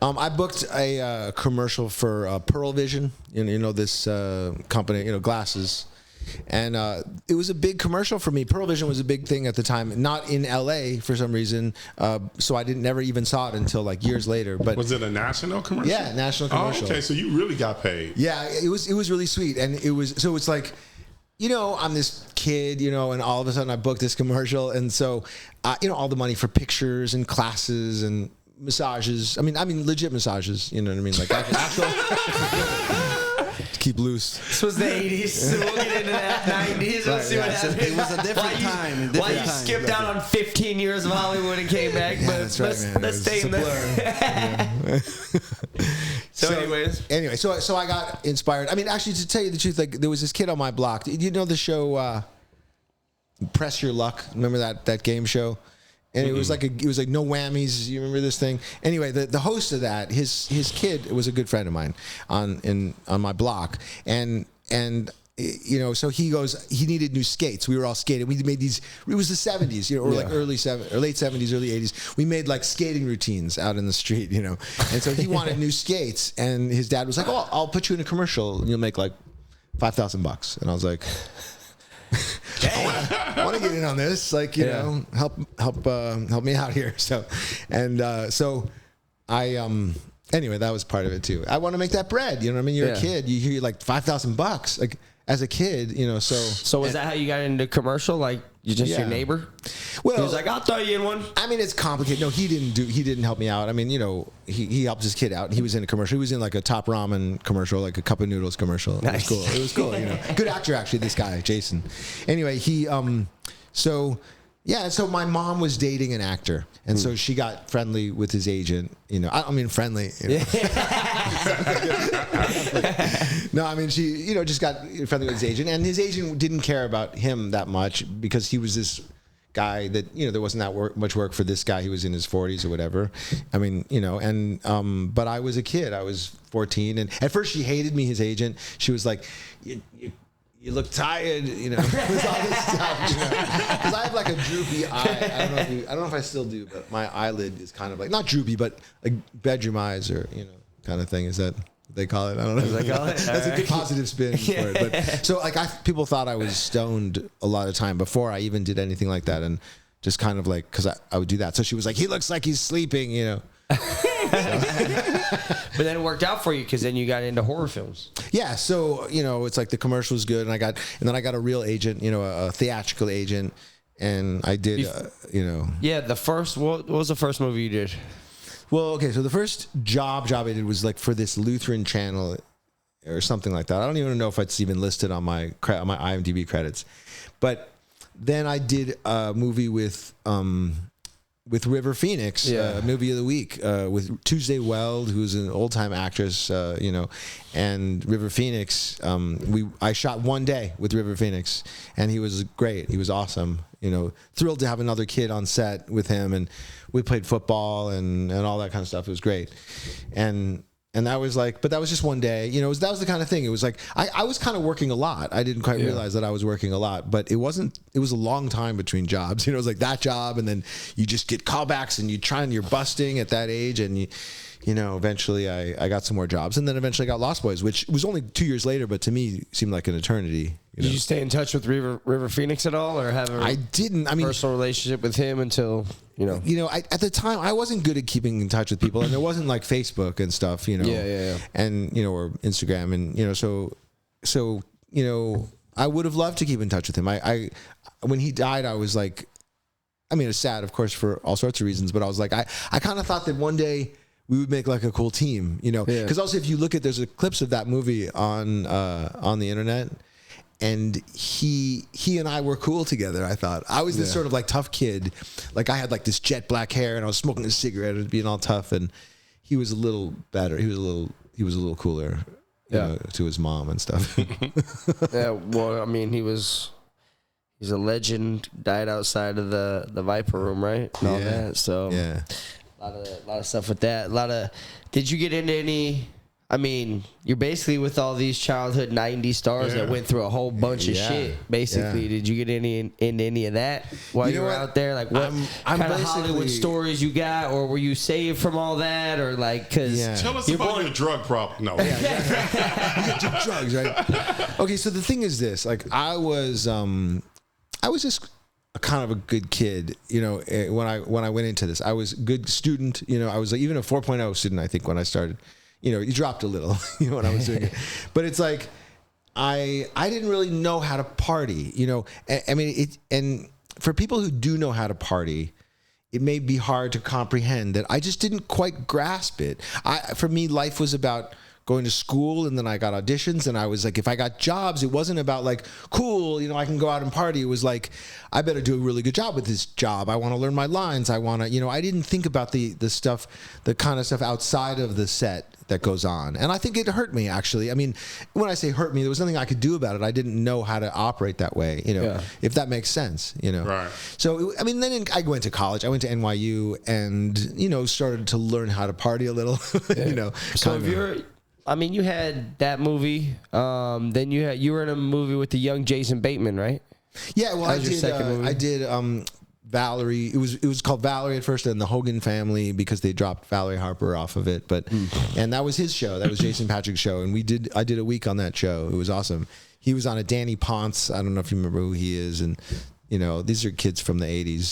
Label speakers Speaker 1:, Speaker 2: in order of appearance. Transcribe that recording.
Speaker 1: I booked a commercial for Pearl Vision, this company, glasses. And it was a big commercial for me. Pearl Vision was a big thing at the time, not in LA for some reason. So I never even saw it until like years later. But
Speaker 2: was it a national commercial?
Speaker 1: Yeah, national commercial.
Speaker 2: Oh, okay. So you really got paid.
Speaker 1: Yeah, it was really sweet. And it's like, I'm this kid, and all of a sudden I booked this commercial. And so, all the money for pictures and classes and massages. I mean, legit massages. You know what I mean? Like actual. Keep loose.
Speaker 3: This was the 80s, so we'll get into that. 90s, we'll see what happens.
Speaker 4: It was a different time.
Speaker 3: Why you skipped out on 15 years of Hollywood and came back,
Speaker 1: yeah,
Speaker 3: but
Speaker 1: that's right,
Speaker 3: let's stay in there.
Speaker 1: Anyway, so I got inspired. I mean, actually, to tell you the truth, like there was this kid on my block. You know the show Press Your Luck? Remember that game show? And it was like no whammies. You remember this thing? Anyway, the host of that, his kid was a good friend of mine on my block, and so he goes, he needed new skates. We were all skating. We made these. It was the 70s, or like late 70s, early 80s. We made like skating routines out in the street, And so he wanted new skates, and his dad was like, "Oh, I'll put you in a commercial, and you'll make like $5,000." And I was like, I want to get in on this, like help me out here. So, I anyway, that was part of it too. I want to make that bread. You know what I mean? You're a kid. You hear like $5,000, like as a kid. So
Speaker 3: was that how you got into commercial? Like you just your neighbor?
Speaker 1: Well,
Speaker 3: he was like, I'll throw you in one.
Speaker 1: I mean, it's complicated. No, he didn't help me out. I mean, he helped his kid out. He was in a commercial. He was in like a Top Ramen commercial, like a cup of noodles commercial. Nice. It was cool. Good actor actually. This guy, Jason. Anyway, so my mom was dating an actor, and so she got friendly with his agent. I don't mean friendly. No, I mean she, just got friendly with his agent, and his agent didn't care about him that much because he was this guy that there wasn't that much work for this guy. He was in his 40s or whatever. I mean, but I was a kid. I was 14, and at first she hated me. His agent. She was like, You look tired, It was all this stuff, Because I have like a droopy eye. I don't know if I still do, but my eyelid is kind of like not droopy, but like bedroom eyes or kind of thing. Is that what they call it? I don't know. They call it? That's a good positive spin for it. But so like people thought I was stoned a lot of time before I even did anything like that, and just kind of like because I would do that. So she was like, he looks like he's sleeping,
Speaker 3: But then it worked out for you because then you got into horror films.
Speaker 1: Yeah, so it's like the commercial was good, and then I got a real agent, a theatrical agent, and I did,
Speaker 3: Yeah, what was the first movie you did?
Speaker 1: Well, okay, so the first job I did was like for this Lutheran channel or something like that. I don't even know if it's even listed on my IMDb credits, but then I did a movie with River Phoenix, movie of the week, with Tuesday Weld, who's an old time actress, and River Phoenix. I shot one day with River Phoenix, and he was great. He was awesome. Thrilled to have another kid on set with him, and we played football and all that kind of stuff. It was great, and that was like, but that was just one day. That was the kind of thing. It was like I was kind of working a lot. I didn't quite realize that I was working a lot, but it wasn't. It was a long time between jobs. It was like that job, and then you just get callbacks, and you're busting at that age, and eventually I got some more jobs, and then eventually I got Lost Boys, which was only 2 years later, but to me seemed like an eternity.
Speaker 3: Did you stay in touch with River Phoenix at all, or have
Speaker 1: I didn't. I mean,
Speaker 3: personal relationship with him until
Speaker 1: at the time I wasn't good at keeping in touch with people, and there wasn't like Facebook and stuff, and or Instagram, and so I would have loved to keep in touch with him. I when he died, I was like, I mean, it's sad, of course, for all sorts of reasons, but I was like, I kind of thought that one day we would make like a cool team, because also if you look at, there's clips of that movie on the internet, and he and I were cool together. I thought I was this sort of like tough kid, like I had like this jet black hair, and I was smoking a cigarette and being all tough, and he was a little better. He was a little cooler, to his mom and stuff.
Speaker 3: Yeah, well, I mean, he's a legend. Died outside of the Viper Room, right? And all that. So
Speaker 1: yeah.
Speaker 3: A lot of stuff with that. Did you get into any I mean, you're basically with all these childhood 90s stars that went through a whole bunch of shit. Basically, did you get into any of that while you were out there? Like, what kind of Hollywood stories you got, or were you saved from all that, or like, because
Speaker 2: tell us about your drug problem. No,
Speaker 1: you get your drugs, right? Okay, so the thing is this: like, I was just kind of a good kid, you know. When I went into this, I was a good student. You know, I was like even a 4.0 student, I think, when I started. You know, you dropped a little, you know, when I was doing it. But it's like, I didn't really know how to party, you know. I mean, and for people who do know how to party, it may be hard to comprehend that I just didn't quite grasp it. For me, life was about going to school, and then I got auditions, and I was like, if I got jobs, it wasn't about like, cool, you know, I can go out and party. It was like, I better do a really good job with this job. I want to learn my lines. I want to, you know, I didn't think about the stuff, the kind of stuff outside of the set that goes on. And I think it hurt me, actually. I mean, when I say hurt me, there was nothing I could do about it. I didn't know how to operate that way, you know, if that makes sense, you know.
Speaker 2: Right.
Speaker 1: So, I mean, then I went to college. I went to NYU and, you know, started to learn how to party a little, you know.
Speaker 3: So if you're... I mean, you had that movie. Then you were in a movie with the young Jason Bateman, right?
Speaker 1: Yeah, well, I did Valerie. It was called Valerie at first, and the Hogan Family, because they dropped Valerie Harper off of it. But and that was his show. That was Jason Patric's show, and I did a week on that show. It was awesome. He was on a Danny Ponce. I don't know if you remember who he is, and you know, these are kids from the '80s.